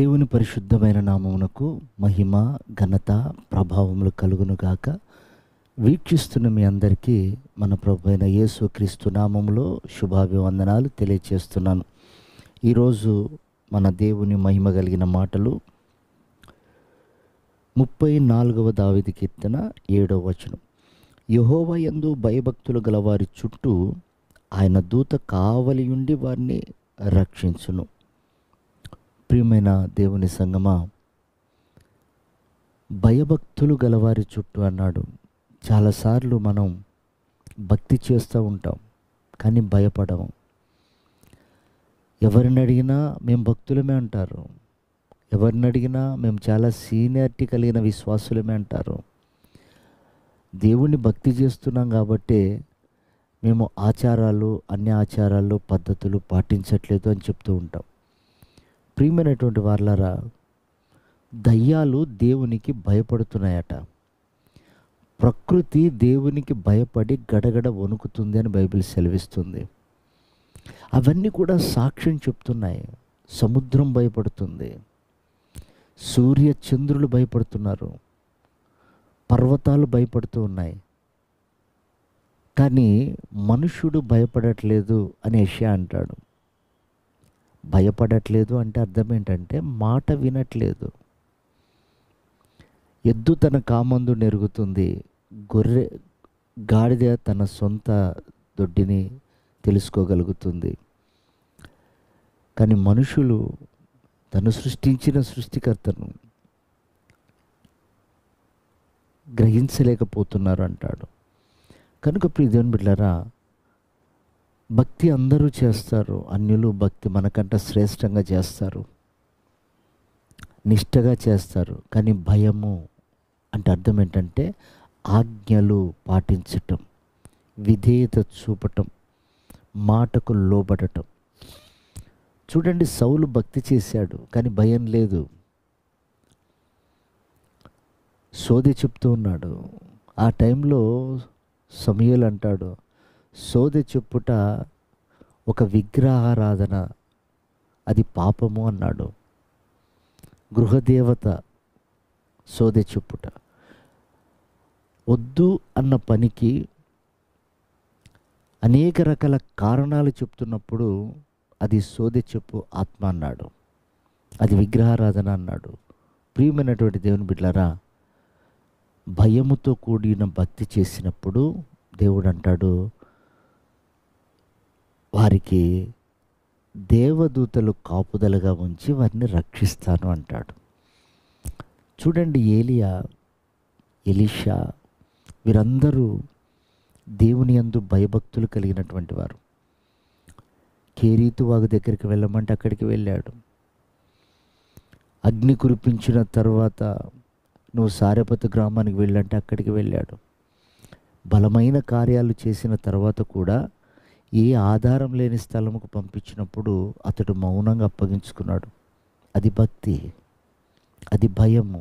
దేవుని పరిశుద్ధమైన నామమునకు మహిమ ఘనత ప్రభావములు కలుగునుగాక. వీక్షిస్తున్న మీ అందరికీ మన ప్రభు అయిన యేసుక్రీస్తు నామములో శుభాభివందనాలు తెలియచేస్తున్నాను. ఈరోజు మన దేవుని మహిమ కలిగిన మాటలు 34వ దావీదు కీర్తన 7వ వచనం. యెహోవా యందు భయభక్తులు గలవారి చుట్టూ ఆయన దూత కావలియుండి వారిని రక్షించును. ప్రియమైన దేవుని సంగమా, భయభక్తులు గలవారి చుట్టూ అన్నాడు. చాలాసార్లు మనం భక్తి చేస్తూ ఉంటాం, కానీ భయపడము. ఎవరిని అడిగినా మేము భక్తులమే అంటారు. ఎవరిని అడిగినా మేము చాలా సీనియారిటీ కలిగిన విశ్వాసులమే అంటారు. దేవుని భక్తి చేస్తున్నాం కాబట్టే మేము ఆచారాలు, అన్ని ఆచారాలు, పద్ధతులు పాటించట్లేదు అని చెప్తూ ఉంటాం. ప్రియమైనటువంటి వారలారా, దయ్యాలు దేవునికి భయపడుతున్నాయట. ప్రకృతి దేవునికి భయపడి గడగడ వణుకుతుంది అని బైబిల్ సెలవిస్తుంది. అవన్నీ కూడా సాక్ష్యం చెప్తున్నాయి. సముద్రం భయపడుతుంది, సూర్య చంద్రులు భయపడుతున్నారు, పర్వతాలు భయపడుతూ ఉన్నాయి. కానీ మనుష్యుడు భయపడట్లేదు అని యెషయా అంటాడు. భయపడట్లేదు అంటే అర్థం ఏంటంటే మాట వినట్లేదు. ఎద్దు తన కామందు నెరుగుతుంది, గాడిద తన సొంత దొడ్డిని తెలుసుకోగలుగుతుంది. కానీ మనుషులు తను సృష్టించిన సృష్టికర్తను గ్రహించలేకపోతున్నారు అంటాడు. కనుక ప్రియ దేవుని బిడ్డలారా, భక్తి అందరూ చేస్తారు. అన్యులు భక్తి మనకంటే శ్రేష్టంగా చేస్తారు, నిష్టగా చేస్తారు. కానీ భయము అంటే అర్థం ఏంటంటే ఆజ్ఞలు పాటించటం, విధేయత చూపటం, మాటకు లోబడటం. చూడండి, సౌలు భక్తి చేశాడు కానీ భయం లేదు. సోదె చెప్తూ ఉన్నాడు. ఆ టైంలో సమూయేలు అంటాడు, సోదె చెప్పుట ఒక విగ్రహారాధన, అది పాపము అన్నాడు. గృహదేవత సోదె చెప్పుట వద్దు అన్న పనికి అనేక రకాల కారణాలు చెప్తున్నప్పుడు అది సోదె చెప్పు ఆత్మ అన్నాడు, అది విగ్రహారాధన అన్నాడు. ప్రియమైనటువంటి దేవుని బిడ్డలారా, భయముతో కూడిన భక్తి చేసినప్పుడు దేవుడు అంటాడు, వారికి దేవదూతలు కాపుదలగా ఉంచి వారిని రక్షిస్తాను అంటాడు. చూడండి, ఏలియా, ఎలీషా వీరందరూ దేవుని యందు భయభక్తులు కలిగినటువంటి వారు. కేరీతు వాగు దగ్గరికి వెళ్ళమంటే అక్కడికి వెళ్ళాడు. అగ్ని కురిపించిన తర్వాత నువ్వు సారెపతు గ్రామానికి వెళ్ళంటే అక్కడికి వెళ్ళాడు. బలమైన కార్యాలు చేసిన తర్వాత కూడా ఏ ఆధారం లేని స్థలముకు పంపించినప్పుడు అతడు మౌనంగా అప్పగించుకున్నాడు. అది భక్తి, అది భయము.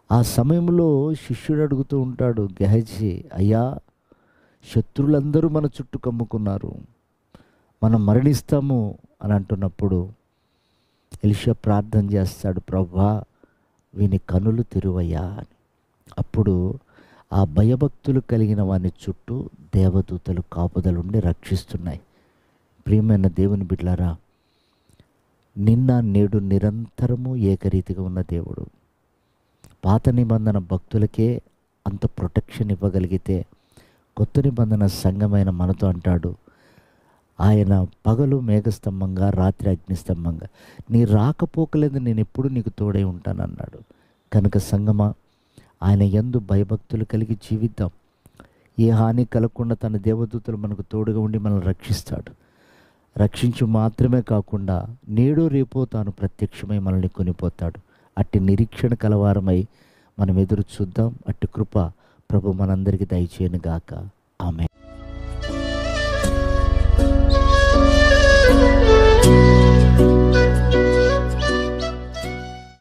ఆ సమయంలో శిష్యుడు అడుగుతూ ఉంటాడు, గెహజీ, అయ్యా, శత్రులందరూ మన చుట్టూ కమ్ముకున్నారు, మనం మరణిస్తాము అని అంటున్నప్పుడు ఎలీషా ప్రార్థన చేస్తాడు, ప్రభువా వీని కనులు తెరువయ్యా అని. అప్పుడు ఆ భయభక్తులు కలిగిన వాని చుట్టూ దేవదూతలు కాపుదలుండి రక్షిస్తున్నాయి. ప్రియమైన దేవుని బిడ్డలారా, నిన్న నేడు నిరంతరము ఏకరీతిగా ఉన్న దేవుడు పాత నిబంధన భక్తులకే అంత ప్రొటెక్షన్ ఇవ్వగలిగితే కొత్త నిబంధన సంఘమైన మనతో అంటాడు, ఆయన పగలు మేఘస్తంభంగా, రాత్రి అగ్నిస్తంభంగా, నీ రాకపోకలేదు నేను ఎప్పుడు నీకు తోడై ఉంటానన్నాడు. కనుక సంగమా, ఆయన యందు భయభక్తులు కలిగి జీవిద్దాం. ఏ హాని కలగకుండా తన దేవదూతలు మనకు తోడుగా ఉండి మనల్ని రక్షిస్తాడు. రక్షించి మాత్రమే కాకుండా నేడో రేపో తాను ప్రత్యక్షమై మనల్ని కొనిపోతాడు. అట్టి నిరీక్షణ కలవారమై మనం ఎదురు చూద్దాం. అట్టి కృప ప్రభు మనందరికీ దయచేయను గాక. ఆమేన్.